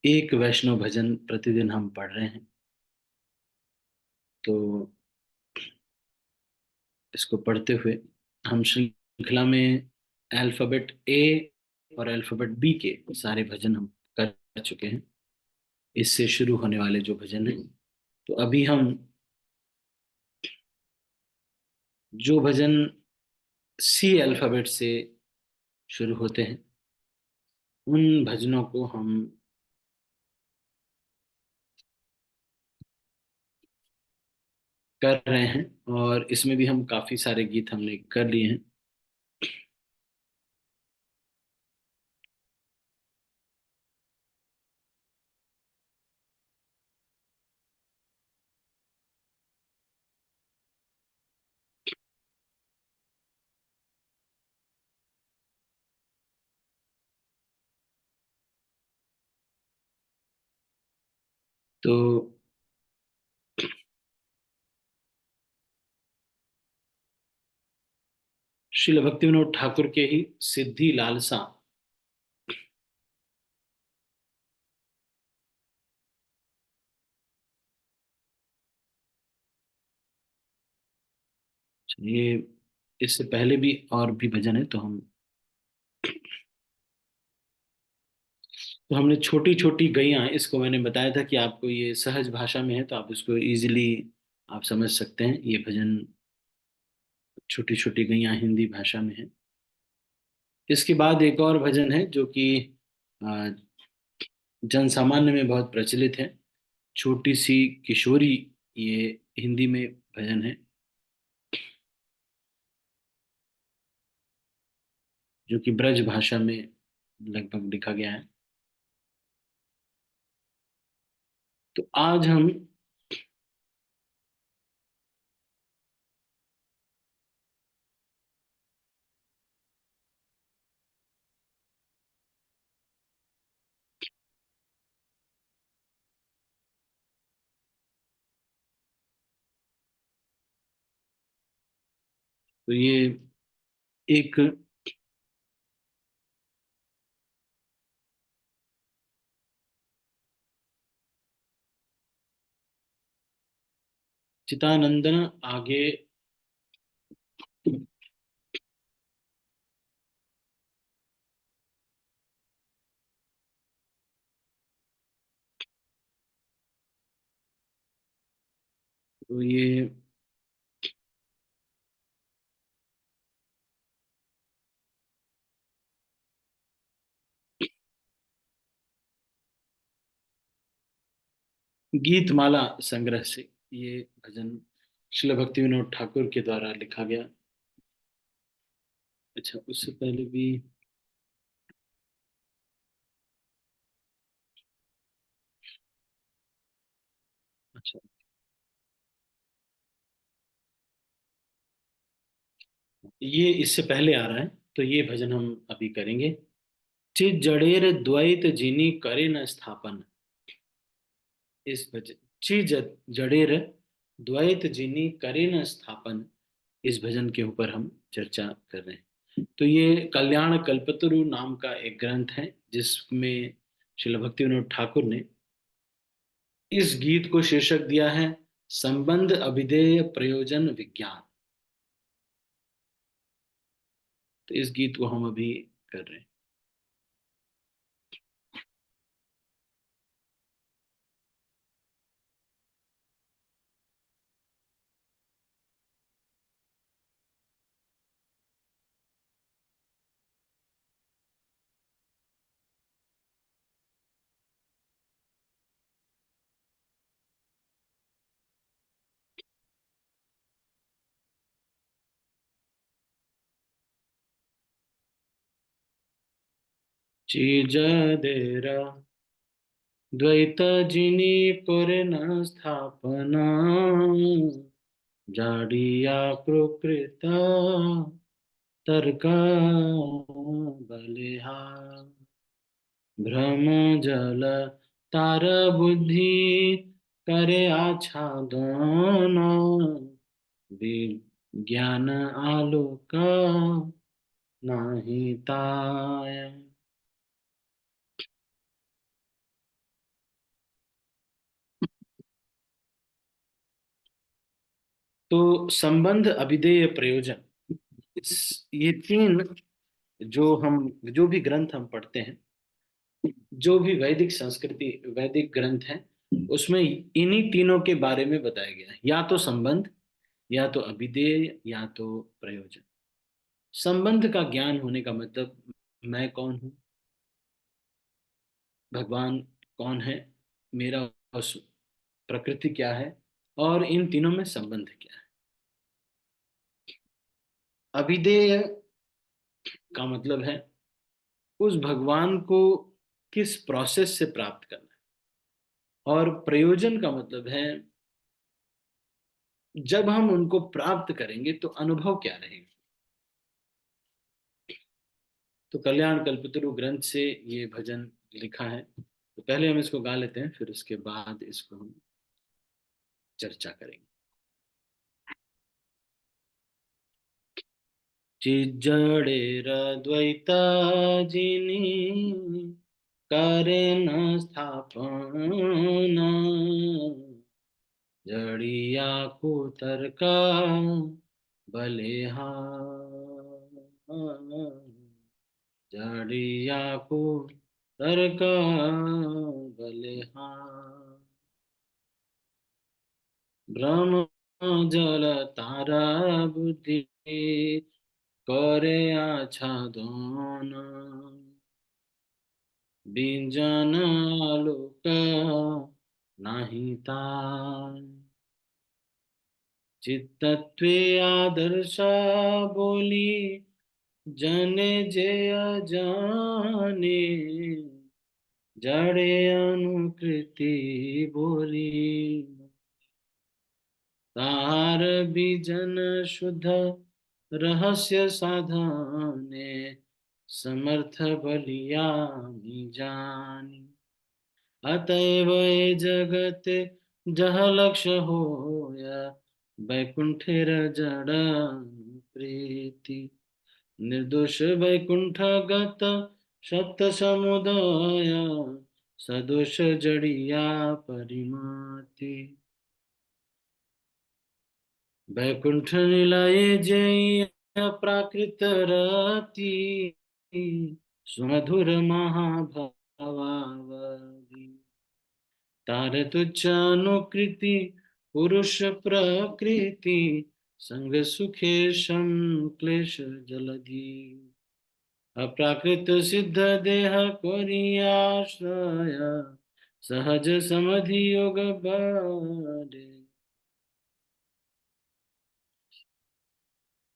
एक वैष्णव भजन प्रतिदिन हम पढ़ रहे हैं। तो इसको पढ़ते हुए हम श्रृंखला में अल्फाबेट ए और अल्फाबेट बी के सारे भजन हम कर चुके हैं। इससे शुरू होने वाले जो भजन हैं, तो अभी हम जो भजन सी अल्फाबेट से शुरू होते हैं उन भजनों को हम कर रहे हैं। और इसमें भी हम काफी सारे गीत हमने कर लिए हैं। तो श्रील भक्ति विनोद ठाकुर के ही सिद्धि लालसा। ये इससे पहले भी और भी भजन है। तो हमने छोटी छोटी गैयां, इसको मैंने बताया था कि आपको ये सहज भाषा में है तो आप इसको इजीली आप समझ सकते हैं। ये भजन छोटी छोटी गैयां हिंदी भाषा में है। इसके बाद एक और भजन है जो कि अ, जन सामान्य में बहुत प्रचलित है। छोटी सी किशोरी, ये हिंदी में भजन है जो कि ब्रज भाषा में लगभग लिखा गया है। तो आज हम तो ये एक चितानंदन आगे। तो ये गीतमाला संग्रह से ये भजन श्रील भक्ति विनोद ठाकुर के द्वारा लिखा गया। अच्छा, उससे पहले भी। अच्छा, ये इससे पहले आ रहा है। तो ये भजन हम अभी करेंगे। चित जड़ेर द्वैत जिनी करे न स्थापन। इस भजन ची जड़ेर द्वैत जिनी करे न स्थापन, इस भजन के ऊपर हम चर्चा कर रहे हैं। तो ये कल्याण कल्पतरु नाम का एक ग्रंथ है जिसमें श्रील भक्ति विनोद ठाकुर ने इस गीत को शीर्षक दिया है संबंध अभिधेय प्रयोजन विज्ञान। तो इस गीत को हम अभी कर रहे हैं। चीज देरा द्वैत जिनी पुर न स्थापना, जाड़िया प्रकृत तर्क बलिहा, भ्रम जल तार बुद्धि करे आच्छादन, विज्ञान आलोक नाही ताय। तो संबंध, अभिधेय, प्रयोजन, ये तीन, जो भी ग्रंथ हम पढ़ते हैं, जो भी वैदिक संस्कृति, वैदिक ग्रंथ हैं, उसमें इन्हीं तीनों के बारे में बताया गया है। या तो संबंध, या तो अभिधेय, या तो प्रयोजन। संबंध का ज्ञान होने का मतलब, मैं कौन हूँ, भगवान कौन है, मेरा उस प्रकृति क्या है, और इन तीनों में संबंध क्या है। अभिधेय का मतलब है उस भगवान को किस प्रोसेस से प्राप्त करना है, और प्रयोजन का मतलब है जब हम उनको प्राप्त करेंगे तो अनुभव क्या रहेगा। तो कल्याण कल्पतरु ग्रंथ से ये भजन लिखा है। तो पहले हम इसको गा लेते हैं, फिर उसके बाद इसको हम चर्चा करेंगे। चिज्जड़ेर द्वैता जिनी करे न स्थापना, जड़िया को तर्का जड़िया को तर्का बलिहार। ब्रह्म जल तारा बुद्धि करे आच्छादन, बिंजन आलोक नाही ताय। चित्तत्वे आदर्श बोली जने जय जाने, जड़े अनुकृति बोली तार बीजन शुद्ध रहस्य साधने, समर्थ बलिया जानी। अतएव ये जगत जह लक्ष्य होया, वैकुंठेर जड़ प्रीति। निर्दोष वैकुंठ गत सप्त समुदाय, सदोष जड़िया परिमाति। वैकुंठ निलय जय प्राकृत रति, सुमधुर महाभवावधि। तार तुच्छ अनुकृति पुरुष प्रकृति, संग सुखे सम क्लेश जलधि। अप्राकृत सिद्ध देह कोरियाश्रय, सहज समाधि योग बारे।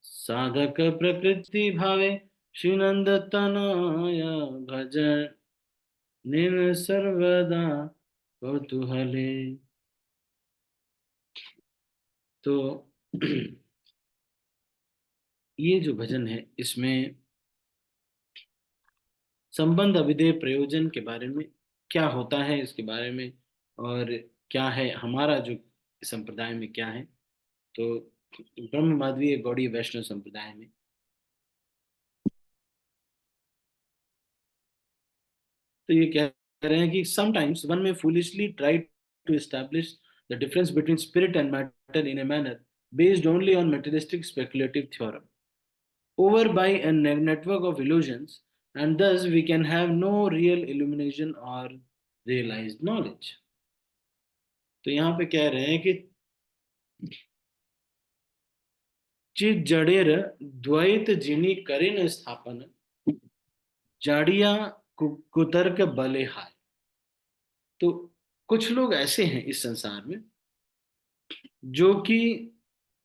साधक प्रकृति भावे श्रीनंद तनय, भजन निन सर्वदा कौतूहले। तो ये जो भजन है, इसमें संबंध, अभिधेय, प्रयोजन के बारे में क्या होता है, इसके बारे में, और क्या है हमारा जो संप्रदाय में क्या है। तो ब्रह्म माधवीय गौड़ीय वैष्णव संप्रदाय में तो ये कह रहे हैं कि sometimes one may foolishly try to establish the difference between spirit and matter in a manner based only on materialistic speculative theorem, over by a network of illusions, and thus we can have no real illumination or realized knowledge. तो यहाँ पे कह रहे हैं कि चित जड़ेर द्वैत जिनी करेन स्थापन, जाड़िया कुतर्क बले हाय। तो कुछ लोग ऐसे हैं इस संसार में जो कि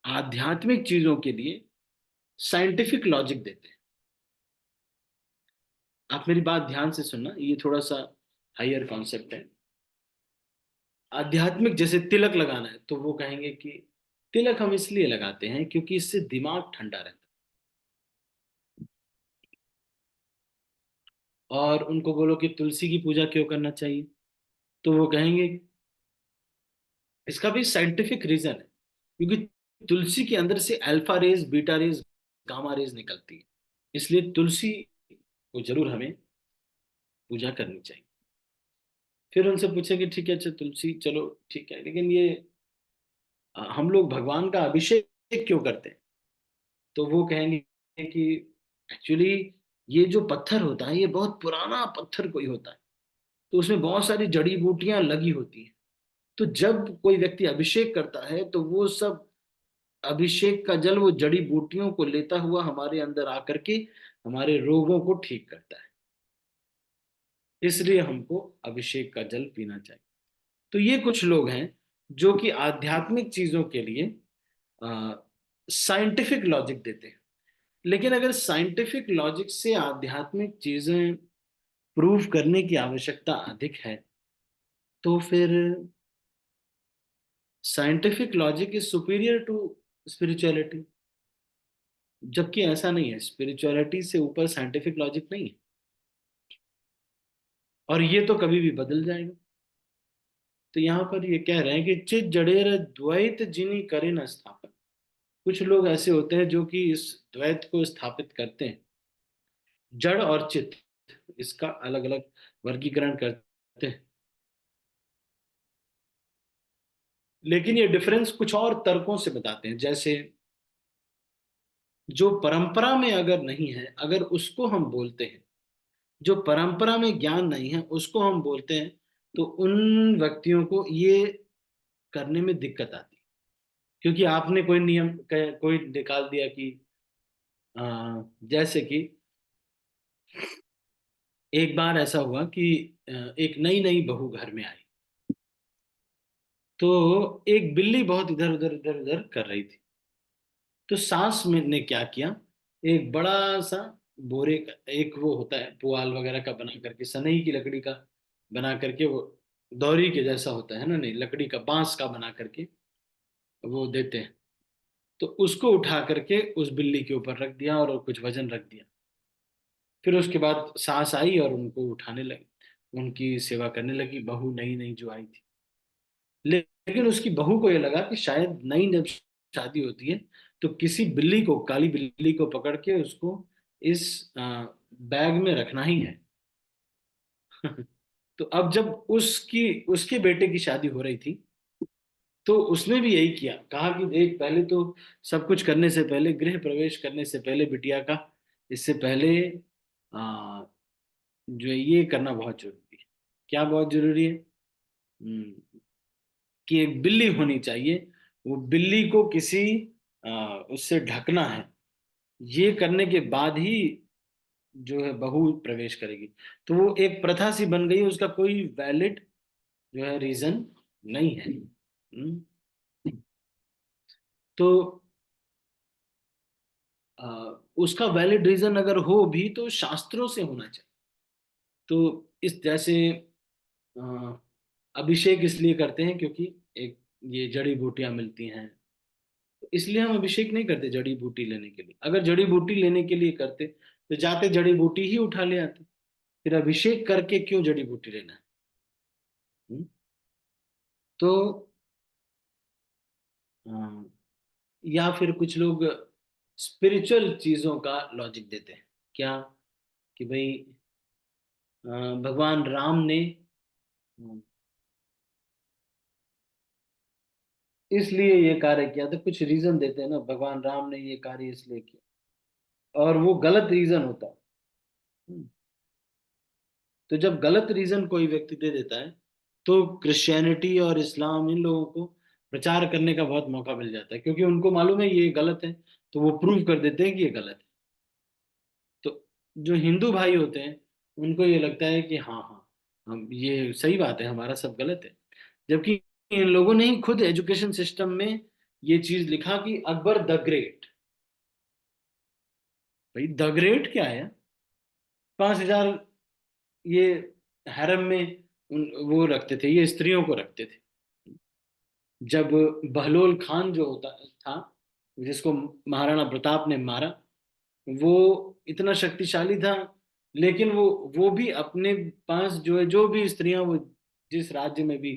आध्यात्मिक चीजों के लिए साइंटिफिक लॉजिक देते हैं। आप मेरी बात ध्यान से सुनना, ये थोड़ा सा हायर कॉन्सेप्ट है। आध्यात्मिक, जैसे तिलक लगाना है तो वो कहेंगे कि तिलक हम इसलिए लगाते हैं क्योंकि इससे दिमाग ठंडा रहता है। और उनको बोलो कि तुलसी की पूजा क्यों करना चाहिए, तो वो कहेंगे इसका भी साइंटिफिक रीजन है, क्योंकि तुलसी के अंदर से alpha rays, beta rays, gamma rays निकलती है, इसलिए तुलसी को जरूर हमें पूजा करनी चाहिए। फिर उनसे पूछे कि ठीक है, अच्छा तुलसी चलो ठीक है, लेकिन ये हम लोग भगवान का अभिषेक क्यों करते हैं? तो वो कहेंगे कि एक्चुअली ये जो पत्थर होता है ये बहुत पुराना पत्थर कोई होता है, तो उसमें बहुत सारी जड़ी बूटियां लगी होती हैं। तो जब कोई व्यक्ति अभिषेक करता है तो वो सब अभिषेक का जल वो जड़ी बूटियों को लेता हुआ हमारे अंदर आकर के हमारे रोगों को ठीक करता है। इसलिए हमको अभिषेक का जल पीना चाहिए। तो ये कुछ लोग हैं जो कि आध्यात्मिक चीजों के लिए साइंटिफिक लॉजिक देते हैं। लेकिन अगर साइंटिफिक लॉजिक से आध्यात्मिक चीजें प्रूव करने की आवश्यकता अधिक है, तो फिर scientific logic is superior to spirituality. जबकि ऐसा नहीं है, स्पिरिचुअलिटी से ऊपर साइंटिफिक लॉजिक नहीं है, और ये तो कभी भी बदल जाएगा। तो यहाँ पर ये कह रहे हैं कि चित जड़ेर द्वैत जिनी करे न स्थापन। कुछ लोग ऐसे होते हैं जो कि इस द्वैत को स्थापित करते हैं, जड़ और चित, इसका अलग अलग वर्गीकरण करते हैं। लेकिन ये डिफरेंस कुछ और तर्कों से बताते हैं, जैसे जो परंपरा में अगर नहीं है, अगर उसको हम बोलते हैं, जो परंपरा में ज्ञान नहीं है उसको हम बोलते हैं, तो उन व्यक्तियों को ये करने में दिक्कत आती है। क्योंकि आपने कोई नियम कोई निकाल दिया कि जैसे कि एक बार ऐसा हुआ कि एक नई नई बहू घर में आई, तो एक बिल्ली बहुत इधर उधर इधर उधर कर रही थी। तो सास में ने क्या किया, एक बड़ा सा बोरे का एक वो होता है पुआल वगैरह का बना करके, सनई की लकड़ी का बना करके, वो दौरी के जैसा होता है ना, नहीं लकड़ी का, बांस का बना करके वो देते हैं। तो उसको उठा करके उस बिल्ली के ऊपर रख दिया और कुछ वजन रख दिया। फिर उसके बाद सास आई और उनको उठाने लगी, उनकी सेवा करने लगी, बहू नई नई जो आई थी। लेकिन उसकी बहू को ये लगा कि शायद नई जब शादी होती है तो किसी बिल्ली को, काली बिल्ली को पकड़ के उसको इस बैग में रखना ही है। तो अब जब उसकी उसके बेटे की शादी हो रही थी, तो उसने भी यही किया, कहा कि देख पहले तो सब कुछ करने से पहले, गृह प्रवेश करने से पहले बिटिया का, इससे पहले आ, जो है ये करना बहुत जरूरी है। क्या बहुत जरूरी है? कि एक बिल्ली होनी चाहिए, वो बिल्ली को किसी उससे ढकना है। ये करने के बाद ही जो है बहू प्रवेश करेगी। तो वो एक प्रथा सी बन गई, उसका कोई वैलिड जो है रीजन नहीं है। तो उसका वैलिड रीजन अगर हो भी तो शास्त्रों से होना चाहिए। तो इस जैसे अ, अभिषेक इसलिए करते हैं क्योंकि एक ये जड़ी बूटियां मिलती हैं, तो इसलिए हम अभिषेक नहीं करते जड़ी बूटी लेने के लिए। अगर जड़ी बूटी लेने के लिए करते तो जाते जड़ी बूटी ही उठा ले आते। फिर अभिषेक करके क्यों जड़ी बूटी लेना है? हम्म? तो अ, या फिर कुछ लोग स्पिरिचुअल चीजों का लॉजिक देते हैं, क्या कि भाई भगवान राम ने इसलिए ये कार्य किया था, कुछ रीजन देते हैं ना, भगवान राम ने ये कार्य इसलिए किया, और वो गलत रीजन होता है। हम्म। तो जब गलत रीजन कोई व्यक्ति दे देता है, तो क्रिश्चियनिटी और इस्लाम इन लोगों को प्रचार करने का बहुत मौका मिल जाता है, क्योंकि उनको मालूम है ये गलत है, तो वो प्रूव कर देते हैं कि ये गलत है। तो जो हिंदू भाई होते हैं उनको ये लगता है कि हाँ हाँ, हम ये सही बात है, हमारा सब गलत है। जबकि इन लोगों ने ही खुद एजुकेशन सिस्टम में ये चीज लिखा कि अकबर द ग्रेट। भाई द ग्रेट क्या है? 5,000 ये हैरम में वो रखते थे, ये स्त्रियों को रखते थे। जब बहलोल खान जो होता था, जिसको महाराणा प्रताप ने मारा, वो इतना शक्तिशाली था, लेकिन वो भी अपने पास जो है, जो भी स्त्रियां वो जिस राज्य में भी,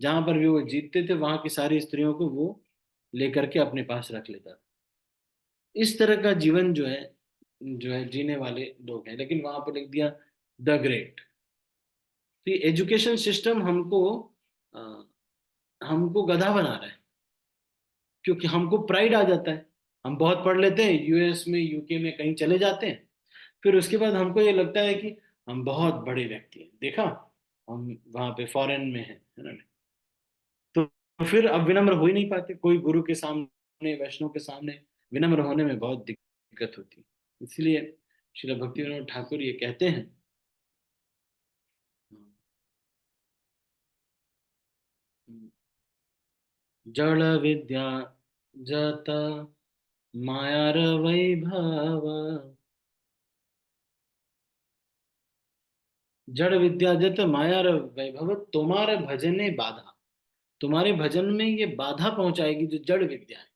जहां पर भी वो जीतते थे, वहां की सारी स्त्रियों को वो लेकर के अपने पास रख लेता था। इस तरह का जीवन जो है जीने वाले लोग हैं, लेकिन वहां पर लिख दिया द ग्रेट। तो ये एजुकेशन सिस्टम हमको अ, हमको गधा बना रहा है। क्योंकि हमको प्राइड आ जाता है। हम बहुत पढ़ लेते हैं, यूएस में यूके में कहीं चले जाते हैं, फिर उसके बाद हमको ये लगता है कि हम बहुत बड़े व्यक्ति हैं, देखा, हम वहां पे फॉरेन में है ना। तो फिर अब विनम्र हो ही नहीं पाते, कोई गुरु के सामने, वैष्णव के सामने विनम्र होने में बहुत दिक्कत होती है। इसलिए श्रील भक्ति विनोद ठाकुर ये कहते हैं। जड़ विद्या जत मायार वैभव, जड़ विद्या जत मायार वैभव, तुम्हारे भजने बाधा, तुम्हारे भजन में ये बाधा पहुंचाएगी जो जड़ विद्या है।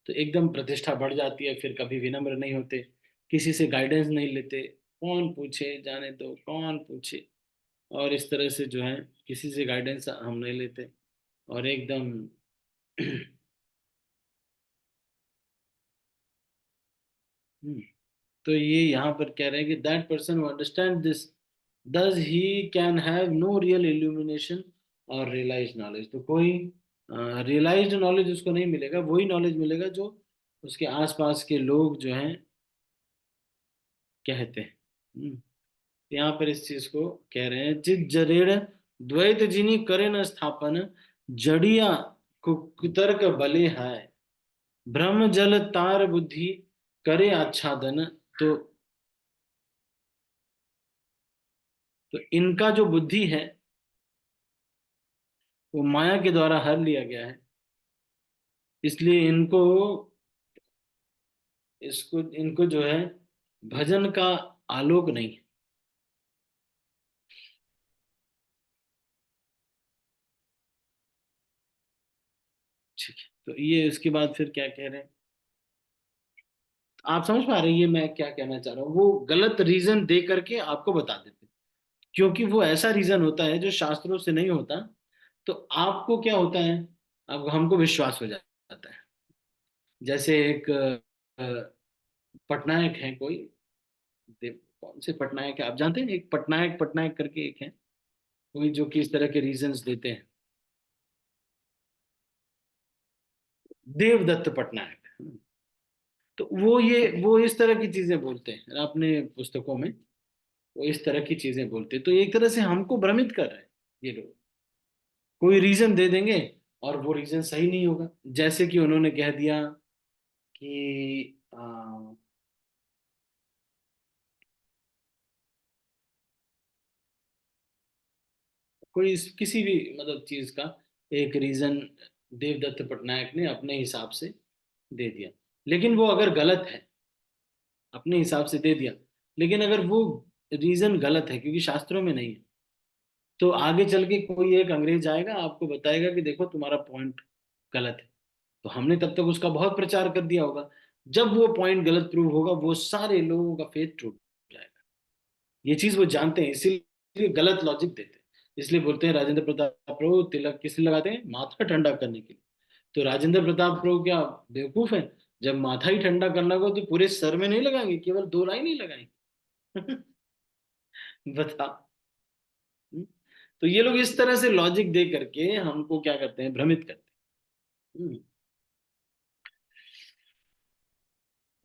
तो एकदम प्रतिष्ठा बढ़ जाती है, फिर कभी विनम्र नहीं होते, किसी से गाइडेंस नहीं लेते, कौन पूछे, जाने दो कौन पूछे, और इस तरह से जो है किसी से गाइडेंस हम नहीं लेते, और एकदम तो ये यहाँ पर कह रहे हैं कि that person who understand this, thus he can have no real illumination or realize knowledge. तो कोई रियलाइज्ड नॉलेज उसको नहीं मिलेगा, वही नॉलेज मिलेगा जो उसके आसपास के लोग जो हैं कहते हैं। यहाँ पर इस चीज को कह रहे हैं, चित जरेड़ द्वैत जिनी करे न स्थापन, जड़िया कुतर्क बले है, ब्रह्म जल तार बुद्धि करे आच्छादन। तो इनका जो बुद्धि है वो माया के द्वारा हर लिया गया है, इसलिए इनको, इसको इनको जो है भजन का आलोक नहीं है। ठीक है, तो ये इसके बाद फिर क्या कह रहे हैं, आप समझ पा रहे हैं ये मैं क्या कहना चाह रहा हूँ, वो गलत रीजन दे करके आपको बता देते हैं, क्योंकि वो ऐसा रीजन होता है जो शास्त्रों से नहीं होता। तो आपको क्या होता है, अब हमको विश्वास हो जाता है। जैसे एक पटनायक है कोई, कौन से पटनायक है आप जानते हैं, एक पटनायक पटनायक करके एक है कोई, जो कि इस तरह के रीजंस देते हैं। देवदत्त पटनायक। तो वो इस तरह की चीजें बोलते हैं अपने पुस्तकों में, वो इस तरह की चीजें बोलते हैं, तो एक तरह से हमको भ्रमित कर रहे हैं ये लोग, कोई रीजन दे देंगे और वो रीजन सही नहीं होगा। जैसे कि उन्होंने कह दिया कि कोई किसी भी मतलब चीज का एक रीजन देवदत्त पटनायक ने अपने हिसाब से दे दिया, लेकिन वो अगर गलत है, अपने हिसाब से दे दिया, लेकिन अगर वो रीजन गलत है क्योंकि शास्त्रों में नहीं है, तो आगे चल के कोई एक अंग्रेज आएगा आपको बताएगा कि देखो तुम्हारा पॉइंट गलत है, तो हमने तब तक उसका बहुत प्रचार कर दिया होगा। जब वो पॉइंट गलत प्रूव होगा, वो सारे लोगों का फेथ टूट जाएगा। ये चीज वो जानते हैं, इसीलिए गलत लॉजिक देते हैं। इसलिए बोलते हैं राजेंद्र प्रताप प्रभु तिलक किस लिए लगाते हैं, माथा ठंडा करने के लिए। तो राजेंद्र प्रताप प्रभु क्या बेवकूफ है, जब माथा ही ठंडा करना हो तो पूरे सर में नहीं लगाएंगे, केवल दो लाइन ही लगाएंगे। बता। हम्म? तो ये लोग इस तरह से लॉजिक दे करके हमको क्या करते हैं, भ्रमित करते हैं।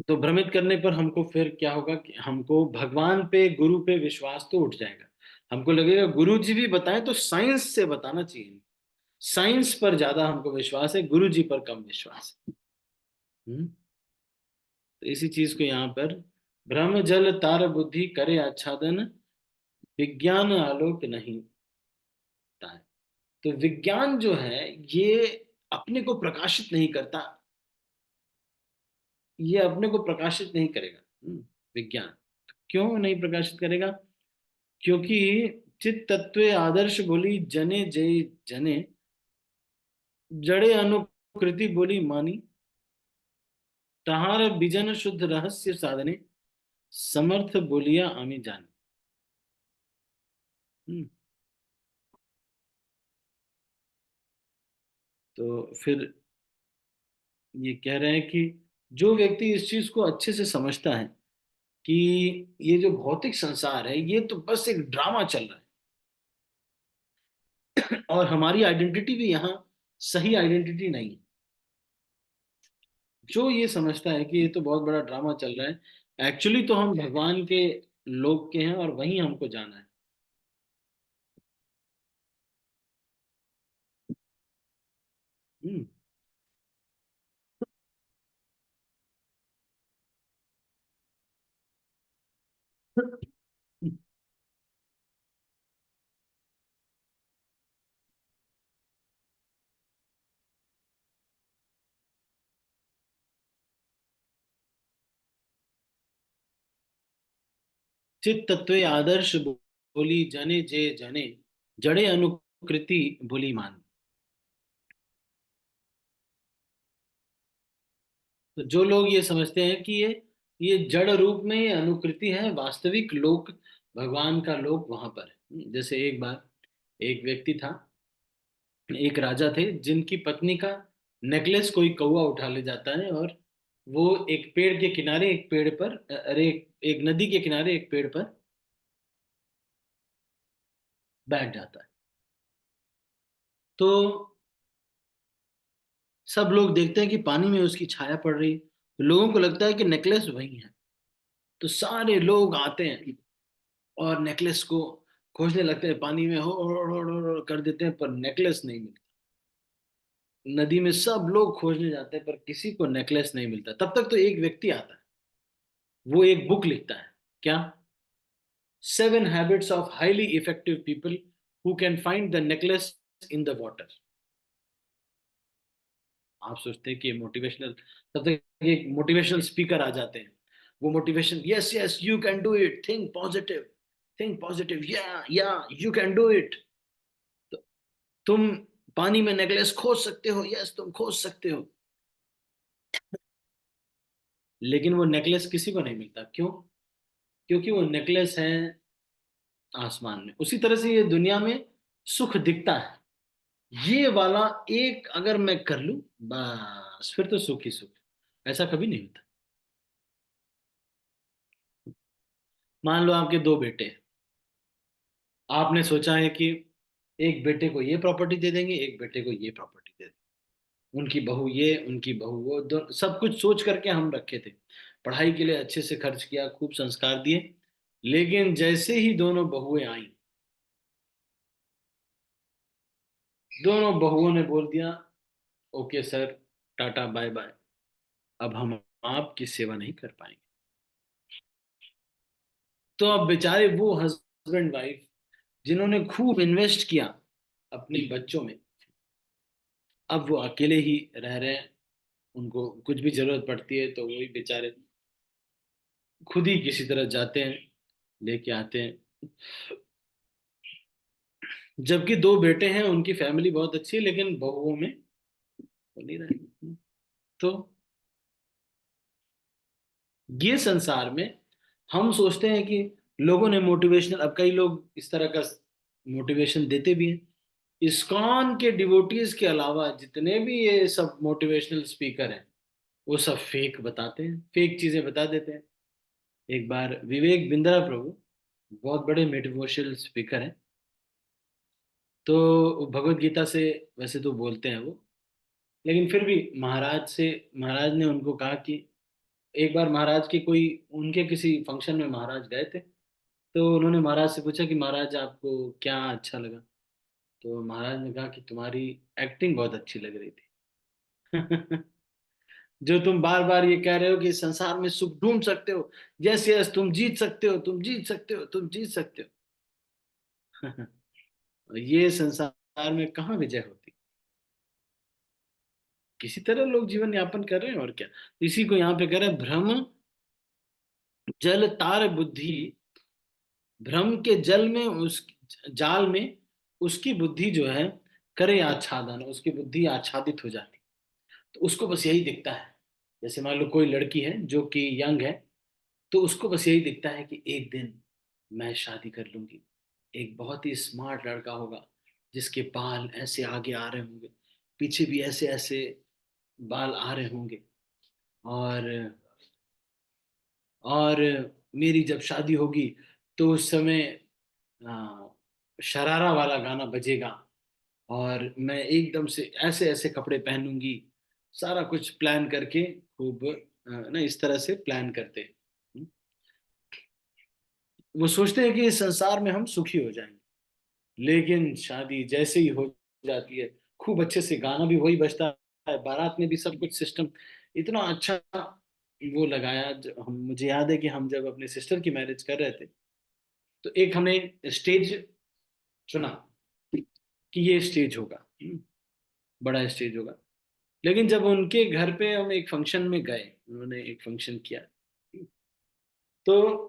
तो भ्रमित करने पर हमको फिर क्या होगा कि हमको भगवान पे, गुरु पे विश्वास तो उठ जाएगा। हमको लगेगा गुरु जी भी बताएं तो साइंस से बताना चाहिए, साइंस पर ज्यादा हमको विश्वास है, गुरु जी पर कम विश्वास है। हम्म? तो इसी चीज को यहाँ पर, ब्रह्म जल तार बुद्धि करे आच्छादन, विज्ञान आलोक नहीं होता है। तो विज्ञान जो है ये अपने को प्रकाशित नहीं करता, ये अपने को प्रकाशित नहीं करेगा। विज्ञान क्यों नहीं प्रकाशित करेगा, क्योंकि चित तत्व आदर्श बोली जने जय जने, जड़े अनुकृति बोली मानी, तहार बिजन शुद्ध रहस्य साधने, समर्थ बोलिया आमी जानी। हम्म, तो फिर ये कह रहे हैं कि जो व्यक्ति इस चीज को अच्छे से समझता है कि ये जो भौतिक संसार है ये तो बस एक ड्रामा चल रहा है, और हमारी आइडेंटिटी भी यहाँ सही आइडेंटिटी नहीं। जो ये समझता है कि ये तो बहुत बड़ा ड्रामा चल रहा है, एक्चुअली तो हम भगवान के लोग के हैं और वहीं हमको जाना है। हम्म। चित तत्वे आदर्श बोली जने जे जने, जड़े अनुकृति बोली मान। तो जो लोग ये समझते हैं कि ये जड़ रूप में ये अनुकृति है, वास्तविक लोक, भगवान का लोक वहां पर है। जैसे एक बार एक व्यक्ति था, एक राजा थे जिनकी पत्नी का नेकलेस कोई कौवा उठा ले जाता है, और वो एक पेड़ के किनारे एक पेड़ पर, अरे एक नदी के किनारे एक पेड़ पर बैठ जाता है। तो सब लोग देखते हैं कि पानी में उसकी छाया पड़ रही है, तो लोगों को लगता है कि नेकलेस वही है। तो सारे लोग आते हैं और नेकलेस को खोजने लगते हैं, पानी में हो कर देते हैं, पर नेकलेस नहीं मिलता। नदी में सब लोग खोजने जाते हैं पर किसी को नेकलेस नहीं मिलता। तब तक तो एक व्यक्ति आता है, वो एक बुक लिखता है। क्या? 7 habits of highly effective people who can find the necklace in the water. आप सोचते हैं कि ये मोटिवेशनल, तब तक एक मोटिवेशनल स्पीकर आ जाते हैं। वो motivation, yes yes you can do it, think positive, या यू कैन डू इट। तुम पानी में नेकलेस खोज सकते हो, यस तुम खोज सकते हो। लेकिन वो नेकलेस किसी को नहीं मिलता। क्यों? क्योंकि वो नेकलेस है आसमान में। उसी तरह से ये दुनिया में सुख दिखता है, ये वाला एक अगर मैं कर लूं, बस फिर तो सुख ही सुख। ऐसा कभी नहीं होता। मान लो आपके दो बेटे हैं। आपने सोचा है कि एक बेटे को ये प्रॉपर्टी दे देंगे, एक बेटे को ये प्रॉपर्टी दे देंगे, उनकी बहू ये, उनकी बहू वो, सब कुछ सोच करके हम रखे थे। पढ़ाई के लिए अच्छे से खर्च किया, खूब संस्कार दिए। लेकिन जैसे ही दोनों बहुएं आई, दोनों बहुओं ने बोल दिया, okay sir, tata bye bye, अब हम आपकी सेवा नहीं कर पाएंगे। तो अब बेचारे वो हस्बैंड वाइफ जिन्होंने खूब इन्वेस्ट किया अपने बच्चों में, अब वो अकेले ही रह रहे हैं। उनको कुछ भी जरूरत पड़ती है तो वही बेचारे खुद ही किसी तरह जाते हैं, लेके आते हैं। जबकि दो बेटे हैं, उनकी फैमिली बहुत अच्छी है, लेकिन बहुओं में हो नहीं रहा। तो ये संसार में हम सोचते हैं कि लोगों ने मोटिवेशनल, अब कई लोग इस तरह का मोटिवेशन देते भी हैं। इस्कॉन के डिवोटीज के अलावा जितने भी ये सब मोटिवेशनल स्पीकर हैं, वो सब फेक बताते हैं, फेक चीजें बता देते हैं। एक बार विवेक बिंद्रा प्रभु, बहुत बड़े मोटिवेशनल स्पीकर हैं, तो भगवत गीता से वैसे तो बोलते हैं वो, लेकिन फिर भी महाराज ने उनको कहा कि, एक बार महाराज के कोई, उनके किसी फंक्शन में महाराज गए थे, तो उन्होंने महाराज से पूछा कि महाराज आपको क्या अच्छा लगा? तो महाराज ने कहा कि तुम्हारी एक्टिंग बहुत अच्छी लग रही थी। जो तुम बार बार ये कह रहे हो कि इस संसार में सुख ढूंढ सकते हो, यस यस तुम जीत सकते हो, तुम जीत सकते हो, तुम जीत सकते हो। ये संसार में कहाँ विजय होती? किसी तरह लोग जीवन यापन कर रहे हैं, और क्या। इसी को यहाँ पे कह रहे हैं, भ्रम जल तार बुद्धि, भ्रम के जल में, उस जाल में उसकी बुद्धि जो है करे आच्छादन, उसकी बुद्धि आच्छादित हो जाती। तो उसको बस यही दिखता है। जैसे मान लो कोई लड़की है जो कि यंग है, तो उसको बस यही दिखता है कि एक दिन मैं शादी कर लूंगी, एक बहुत ही स्मार्ट लड़का होगा जिसके बाल ऐसे आगे आ रहे होंगे, पीछे भी ऐसे ऐसे बाल आ रहे होंगे, और और मेरी जब शादी होगी तो उस समय शरारा वाला गाना बजेगा, और मैं एकदम से ऐसे ऐसे कपड़े पहनूंगी, सारा कुछ प्लान करके खूब ना इस तरह से प्लान करते हैं। वो सोचते हैं कि इस संसार में हम सुखी हो जाएंगे, लेकिन शादी जैसे ही हो जाती है, खूब अच्छे से गाना भी वही बजता है, बारात में भी सब कुछ सिस्टम इतना अच्छा वो लगाया। हम मुझे याद है कि हम जब अपने सिस्टर की मैरिज कर रहे थे, तो एक हमने स्टेज चुना कि ये स्टेज होगा, बड़ा स्टेज होगा। लेकिन जब उनके घर पे हम एक फंक्शन में गए, उन्होंने एक फंक्शन किया, तो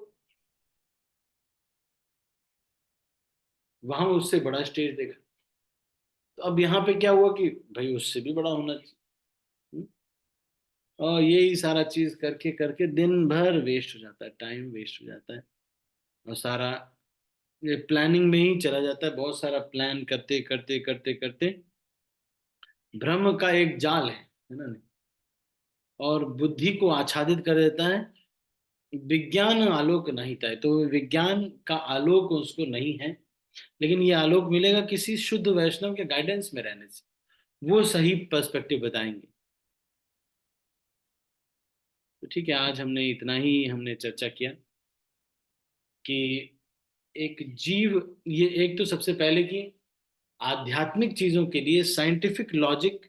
वहां उससे बड़ा स्टेज देखा। तो अब यहाँ पे क्या हुआ कि भाई उससे भी बड़ा होना चाहिए। और यही सारा चीज करके करके दिन भर वेस्ट हो जाता है, टाइम वेस्ट हो जाता है। और सारा ये प्लानिंग में ही चला जाता है, बहुत सारा प्लान करते करते करते करते भ्रम का एक जाल है ना, और बुद्धि को आच्छादित कर देता है। विज्ञान आलोक नहीं था, तो विज्ञान का आलोक उसको नहीं है, लेकिन ये आलोक मिलेगा किसी शुद्ध वैष्णव के गाइडेंस में रहने से। वो सही पर्सपेक्टिव बताएंगे। तो ठीक है, आज हमने इतना ही हमने चर्चा किया कि एक जीव, ये एक तो सबसे पहले कि आध्यात्मिक चीजों के लिए साइंटिफिक लॉजिक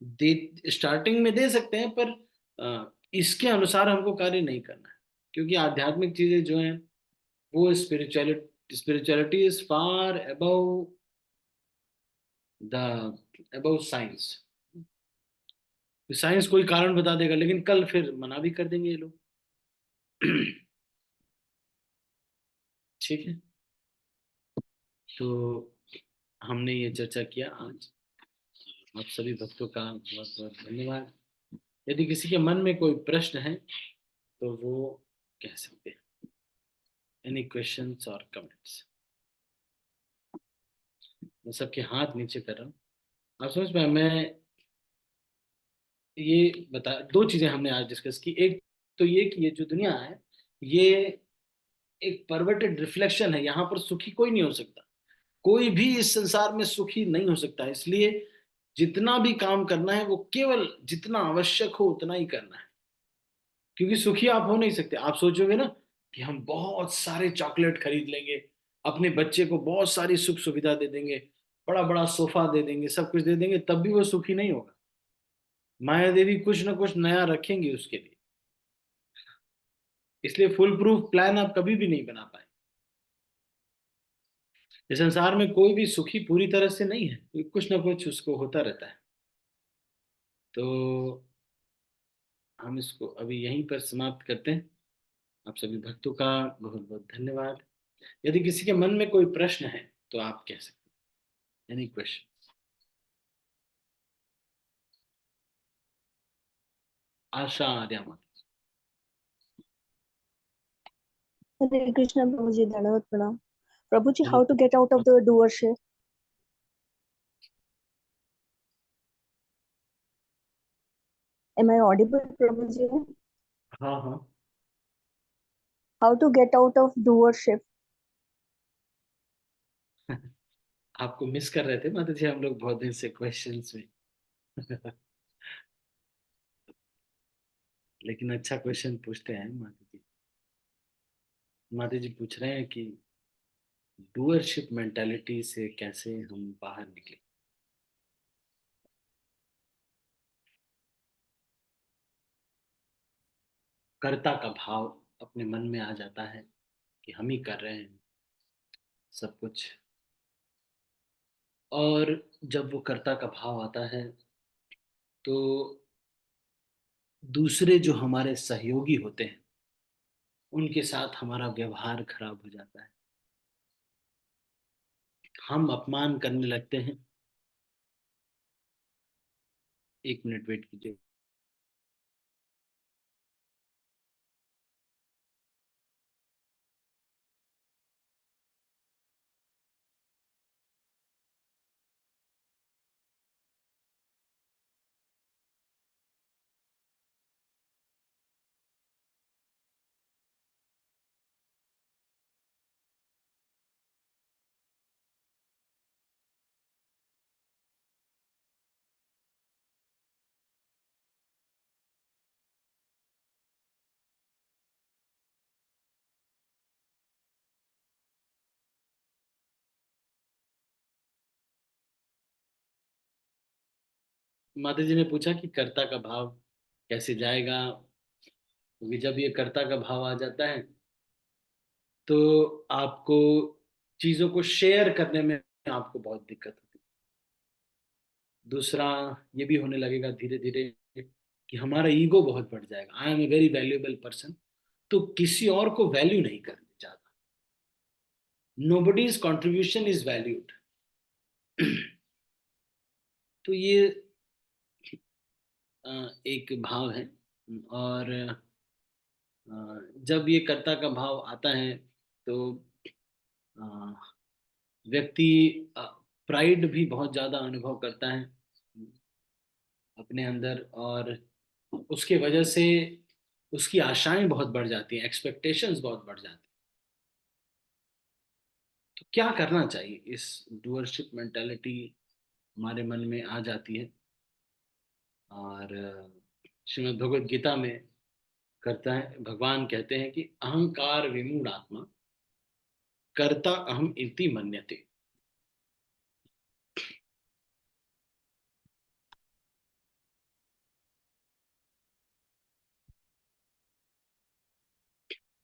दे स्टार्टिंग में दे सकते हैं, पर इसके अनुसार हमको कार्य नहीं करना है। क्योंकि आध्यात्मिक चीजें जो हैं वो spirituality is far above the above science. Science कोई कारण बता देगा, लेकिन कल फिर मना भी कर देंगे ये लोग। ठीक है, तो हमने ये चर्चा किया आज। आप सभी भक्तों का बहुत बहुत धन्यवाद। यदि किसी के मन में कोई प्रश्न है तो वो कह सकते हैं। एनी क्वेश्चंस और कमेंट्स? मैं सबके हाथ नीचे कर रहा हूँ। आप समझ पाए? मैं ये बता, दो चीजें हमने आज डिस्कस की। एक तो ये कि ये जो दुनिया है, ये एक परवर्टेड रिफ्लेक्शन है, यहाँ पर सुखी कोई नहीं हो सकता। कोई भी इस संसार में सुखी नहीं हो सकता। इसलिए जितना भी काम करना है वो केवल जितना आवश्यक हो उतना ही करना है। क्योंकि सुखी आप हो नहीं सकते। आप सोचोगे ना कि हम बहुत सारे चॉकलेट खरीद लेंगे, अपने बच्चे को बहुत सारी सुख सुविधा दे देंगे, बड़ा बड़ा सोफा दे देंगे, सब कुछ दे देंगे, तब भी वो सुखी नहीं होगा। माया देवी कुछ ना कुछ नया रखेंगे उसके लिए। इसलिए फुल प्रूफ प्लान आप कभी भी नहीं बना पाए। इस संसार में कोई भी सुखी पूरी तरह से नहीं है, कुछ ना कुछ उसको होता रहता है। तो हम इसको अभी यहीं पर समाप्त करते हैं। आप सभी भक्तों का बहुत बहुत धन्यवाद। यदि किसी के मन में कोई प्रश्न है तो आप कह सकते हैं। Any question? Asha Arya. Hare Krishna, Prabhuji, Dhanavad Pranam. Prabhuji, चलो। how to get out of the doership? Am I audible, Prabhuji? हाँ हाँ। How to get out of doership? आपको मिस कर रहे थे माता जी हम लोग बहुत दिन से क्वेश्चंस में। लेकिन अच्छा क्वेश्चन पूछते हैं माता जी। माता जी पूछ रहे हैं कि डूअरशिप मेंटालिटी से कैसे हम बाहर निकले। कर्ता का भाव अपने मन में आ जाता है कि हम ही कर रहे हैं सब कुछ। और जब वो कर्ता का भाव आता है, तो दूसरे जो हमारे सहयोगी होते हैं उनके साथ हमारा व्यवहार खराब हो जाता है। हम अपमान करने लगते हैं। एक मिनट वेट कीजिए। माता जी ने पूछा कि कर्ता का भाव कैसे जाएगा, क्योंकि जब ये कर्ता का भाव आ जाता है तो आपको चीजों को शेयर करने में आपको बहुत दिक्कत होती है। दूसरा ये भी होने लगेगा धीरे धीरे कि हमारा ईगो बहुत बढ़ जाएगा, I am a very valuable person, तो किसी और को वैल्यू नहीं करना चाहता। Nobody's contribution is valued. तो ये एक भाव है। और जब ये कर्ता का भाव आता है तो अ, व्यक्ति प्राइड भी बहुत ज्यादा अनुभव करता है अपने अंदर, और उसके वजह से उसकी आशाएं बहुत बढ़ जाती हैं, एक्सपेक्टेशंस बहुत बढ़ जाती हैं। तो क्या करना चाहिए, इस डूअरशिप मेंटालिटी हमारे मन में आ जाती है। और श्रीमद् भगवद गीता में करता है, भगवान कहते हैं कि अहंकार विमूढ़ आत्मा कर्ता अहम इति मन्यते।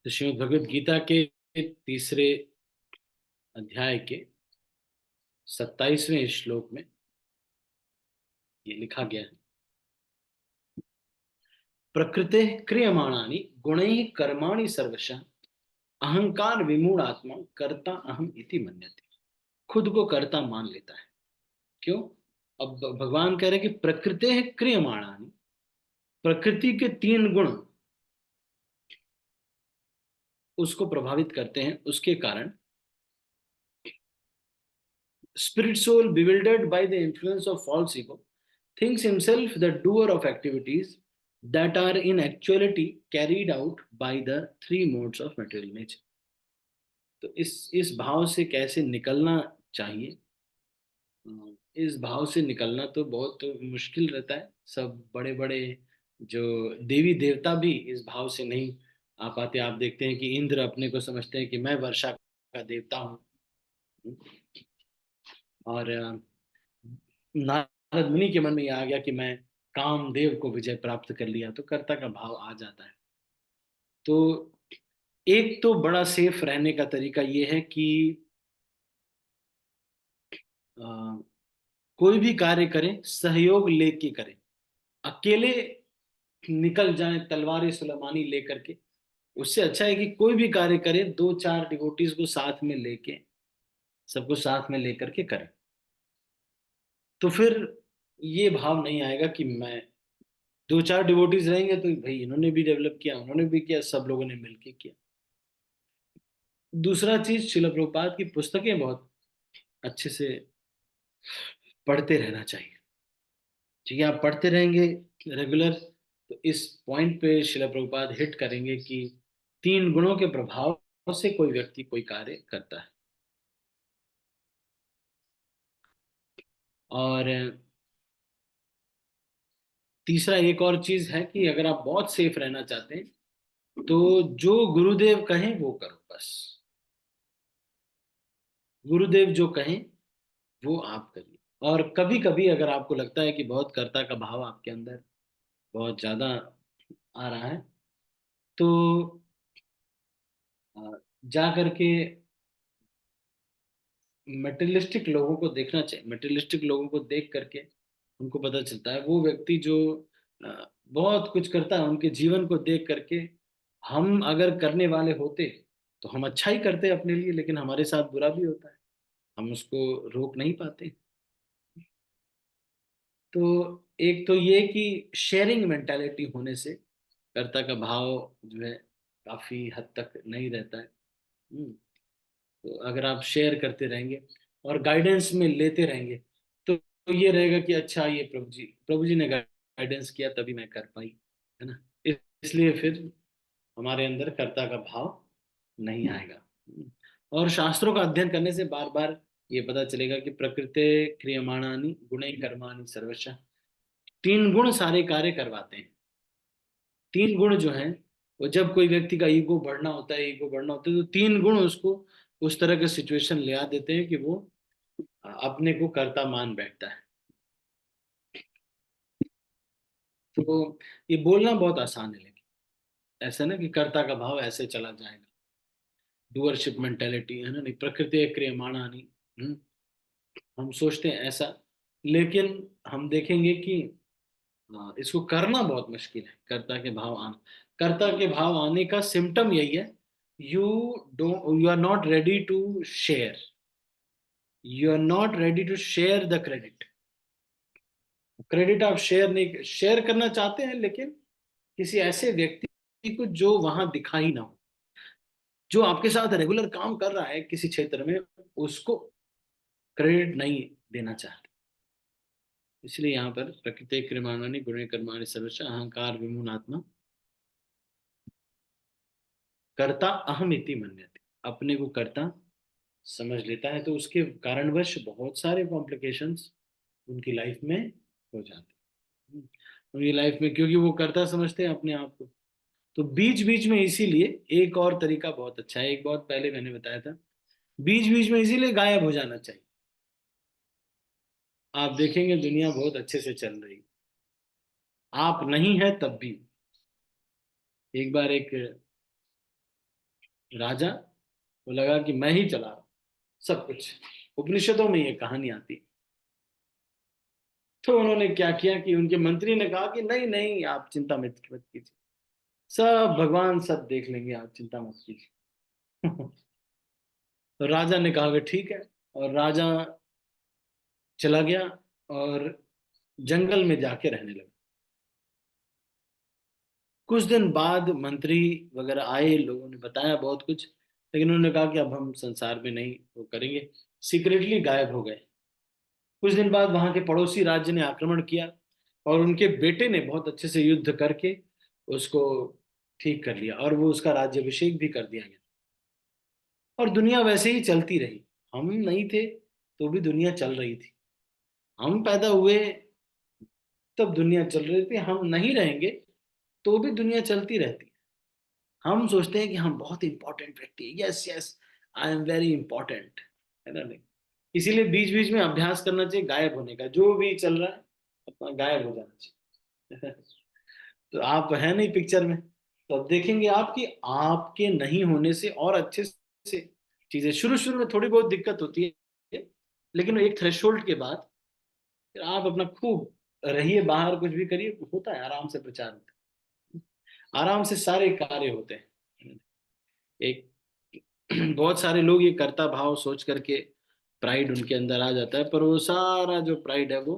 तो श्रीमद् भगवद गीता के तीसरे अध्याय के 27वें श्लोक में ये लिखा गया है, प्रकृते क्रियमाणानि गुणैः कर्माणि सर्वशः अहंकार विमूढ़ आत्मा कर्ता अहम इति मन्यते। खुद को कर्ता मान लेता है। क्यों? अब भगवान कह रहे हैं कि प्रकृते है क्रियमाणानि, प्रकृति के तीन गुण उसको प्रभावित करते हैं, उसके कारण spirit soul bewildered by the influence of false ego thinks himself the doer of activities that are in actuality carried out by the three modes of material nature। तो इस भाव से कैसे निकलना चाहिए? इस भाव से निकलना तो बहुत मुश्किल रहता है। सब बड़े बड़े जो देवी देवता भी इस भाव से नहीं आ पाते। आप देखते हैं कि इंद्र अपने को समझते हैं कि मैं वर्षा का देवता हूँ। और नारद मुनि के मन में यह आ गया कि मैं कामदेव को विजय प्राप्त कर लिया, तो कर्ता का भाव आ जाता है। तो एक तो बड़ा सेफ रहने का तरीका ये है कि अ, कोई भी कार्य करें सहयोग लेके करें। अकेले निकल जाएं तलवार सुलेमानी लेकर के, उससे अच्छा है कि कोई भी कार्य करें दो चार डिवोटीज को साथ में लेके, सबको साथ में लेकर के करें। तो फिर ये भाव नहीं आएगा कि मैं, दो चार डिवोटीज रहेंगे तो भाई इन्होंने भी डेवलप किया, उन्होंने भी किया, सब लोगों ने मिलके किया। दूसरा चीज, शिल प्रभुपाद की पुस्तकें बहुत अच्छे से पढ़ते रहना चाहिए। ठीक है, आप पढ़ते रहेंगे रेगुलर, तो इस पॉइंट पे शिल प्रभुपाद हिट करेंगे कि तीन गुणों के प्रभाव से कोई व्यक्ति कोई कार्य करता है। और तीसरा एक और चीज है कि अगर आप बहुत सेफ रहना चाहते हैं तो जो गुरुदेव कहें वो करो बस। गुरुदेव जो कहें वो आप करिए। और कभी कभी अगर आपको लगता है कि बहुत कर्ता का भाव आपके अंदर बहुत ज्यादा आ रहा है, तो जा करके मटेरियलिस्टिक लोगों को देखना चाहिए। मटेरियलिस्टिक लोगों को देख करके उनको पता चलता है, वो व्यक्ति जो बहुत कुछ करता है, उनके जीवन को देख करके हम अगर करने वाले होते तो हम अच्छा ही करते अपने लिए, लेकिन हमारे साथ बुरा भी होता है, हम उसको रोक नहीं पाते। तो एक तो ये कि शेयरिंग मेंटालिटी होने से कर्ता का भाव जो है काफी हद तक नहीं रहता है। तो अगर आप शेयर करते रहेंगे और गाइडेंस में लेते रहेंगे तो ये रहेगा कि अच्छा ये प्रभु जी ने गाइडेंस किया तभी मैं कर पाई, है ना। इसलिए फिर हमारे अंदर कर्ता का भाव नहीं आएगा। और शास्त्रों का अध्ययन करने से बार बार ये पता चलेगा कि प्रकृति क्रियमाणानि गुणे कर्माणि सर्वशः, तीन गुण सारे कार्य करवाते हैं। तीन गुण जो हैं, वो जब कोई व्यक्ति का ईगो बढ़ना होता है तो तीन गुण उसको उस तरह के सिचुएशन ले आ देते हैं कि वो अपने को कर्ता मान बैठता है। तो ये बोलना बहुत आसान है, लेकिन ऐसा ना कि कर्ता का भाव ऐसे चला जाएगा, डूअरशिप मेंटेलिटी है ना, नहीं प्रकृति क्रियमाणानि। हम सोचते हैं ऐसा, लेकिन हम देखेंगे कि इसको करना बहुत मुश्किल है, कर्ता के भाव आना। कर्ता के भाव आने का सिम्टम यही है, you you are not ready to share, you are not ready to share the credit. Credit आप शेयर करना चाहते हैं, लेकिन किसी ऐसे व्यक्ति को जो वहां दिखाई ना हो, जो आपके साथ रेगुलर काम कर रहा है किसी क्षेत्र में, उसको क्रेडिट नहीं देना चाहते। इसलिए यहाँ पर प्रकृति क्रियमाणानि गुणे कर्माणि सर्वश अहंकार विमूढ़ आत्मा कर्ता अहम इति मन्यते, अपने को कर्ता समझ लेता है, तो उसके कारणवश बहुत सारे कॉम्प्लिकेशंस उनकी लाइफ में हो जाते हैं। उनकी लाइफ में, क्योंकि वो कर्ता समझते हैं अपने आप को। तो बीच बीच में इसीलिए एक और तरीका बहुत अच्छा है, एक बहुत पहले मैंने बताया था, बीच बीच में इसीलिए गायब हो जाना चाहिए। आप देखेंगे दुनिया बहुत अच्छे से चल रही, आप नहीं है तब भी। एक बार एक राजा को लगा कि मैं ही चला रहा हूं सब कुछ, उपनिषदों में ये कहानी आती है। तो उन्होंने क्या किया कि उनके मंत्री ने कहा कि नहीं नहीं, आप चिंता मत कीजिए, सब भगवान सब देख लेंगे, आप चिंता मत कीजिए। तो राजा ने कहा कि ठीक है, और राजा चला गया और जंगल में जाके रहने लगा। कुछ दिन बाद मंत्री वगैरह आए, लोगों ने बताया बहुत कुछ, लेकिन उन्होंने कहा कि अब हम संसार में नहीं वो करेंगे, सीक्रेटली गायब हो गए। कुछ दिन बाद वहां के पड़ोसी राज्य ने आक्रमण किया, और उनके बेटे ने बहुत अच्छे से युद्ध करके उसको ठीक कर लिया, और वो उसका राज्याभिषेक भी कर दिया गया। और दुनिया वैसे ही चलती रही, हम नहीं थे तो भी दुनिया चल रही थी, हम पैदा हुए तब दुनिया चल रही थी, हम नहीं रहेंगे तो भी दुनिया चलती रहती है। हम सोचते हैं कि हम बहुत इंपॉर्टेंट व्यक्ति है, yes yes, I am very important, है ना, नहीं। इसीलिए बीच बीच में अभ्यास करना चाहिए गायब होने का, जो भी चल रहा है अपना गायब हो जाना चाहिए। तो आप है नहीं पिक्चर में, तो अब देखेंगे आप कि आपके नहीं होने से और अच्छे से चीजें, शुरू शुरू में थोड़ी बहुत दिक्कत होती है, लेकिन एक थ्रेशोल्ड के बाद फिर आप अपना खूब रहिए, बाहर कुछ भी करिए, होता है, आराम से प्रचार होता है, आराम से सारे कार्य होते हैं। एक बहुत सारे लोग ये कर्ता भाव सोच करके प्राइड उनके अंदर आ जाता है, पर वो सारा जो प्राइड है वो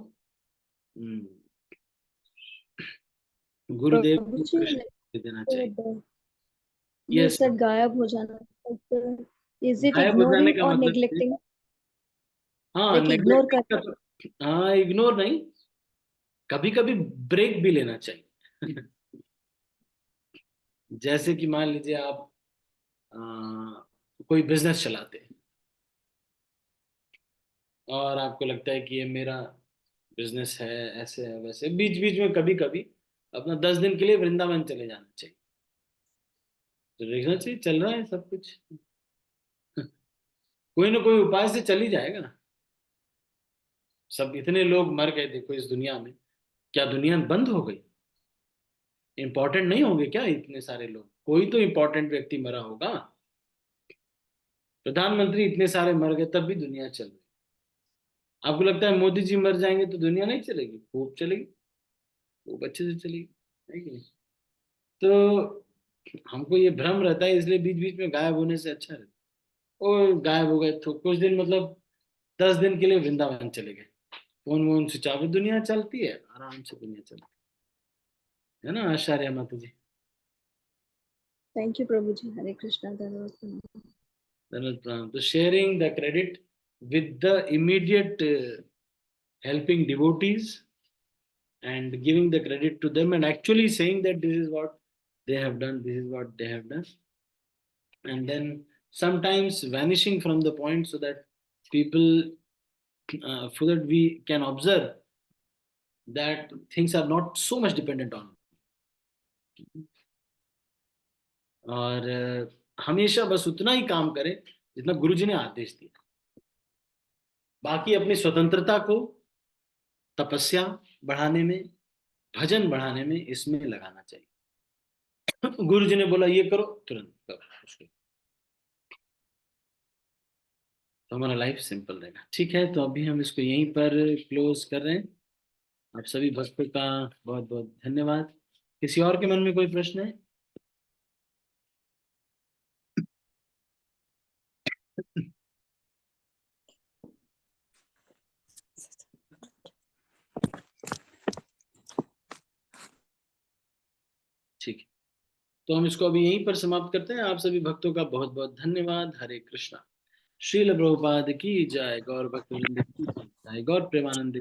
हम्म, गुरुदेव प्रभु को जी, कृष्ण को दे देना चाहिए। you यस, said गायब हो जाना, like, is it गायब हो जाने ignoring का or मतलब है, neglecting? हाँ Like ignore नेग्लेक्टिंग कर, का तो, हाँ इग्नोर नहीं, कभी कभी ब्रेक भी लेना चाहिए। जैसे कि मान लीजिए आप आ, कोई बिजनेस चलाते हैं, और आपको लगता है कि ये मेरा बिजनेस है, ऐसे है वैसे, बीच बीच में कभी कभी अपना 10 दिन के लिए वृंदावन चले जाना चाहिए, तो देखना चाहिए चल रहा है सब कुछ। कोई ना कोई उपाय से चल ही जाएगा ना। सब इतने लोग मर गए देखो इस दुनिया में, क्या दुनिया बंद हो गई? इंपॉर्टेंट नहीं होंगे क्या इतने सारे लोग? कोई तो इंपॉर्टेंट व्यक्ति मरा होगा, प्रधानमंत्री इतने सारे मर गए तब भी दुनिया चल रही। आपको लगता है मोदी जी मर जाएंगे तो दुनिया नहीं चलेगी? खूब चलेगी, खूब अच्छे से चलेगी, है कि नहीं? तो हमको ये भ्रम रहता है, इसलिए बीच बीच में गायब होने से अच्छा रहता है। और गायब हो गए तो कुछ दिन, मतलब 10 दिन के लिए वृंदावन चले गए, फोन वोन स्विच ऑफ, दुनिया चलती है, आराम से दुनिया चलती है ना, आचार्य माता जी। thank you प्रभु जी, हरे कृष्णा, धन्यवाद प्रभु। धन्यवाद प्रणाम। तो sharing the credit with the immediate helping devotees and giving the credit to them and actually saying that this is what they have done, this is what they have done, and then sometimes vanishing from the point so that people, so that we can observe that things are not so much dependent on, और हमेशा बस उतना ही काम करें जितना गुरु जी ने आदेश दिया, बाकी अपनी स्वतंत्रता को तपस्या बढ़ाने में, भजन बढ़ाने में इसमें लगाना चाहिए। गुरु जी ने बोला ये करो, तुरंत करो उसको, तो हमारा लाइफ सिंपल रहेगा। ठीक है, तो अभी हम इसको यहीं पर क्लोज कर रहे हैं। आप सभी भक्तों का बहुत बहुत धन्यवाद। किसी और के मन में कोई प्रश्न है? ठीक है, तो हम इसको अभी यहीं पर समाप्त करते हैं। आप सभी भक्तों का बहुत बहुत धन्यवाद। हरे कृष्णा। श्रील प्रभुपाद की जय। गौर भक्तवृंद की जय। गौर प्रेमानंद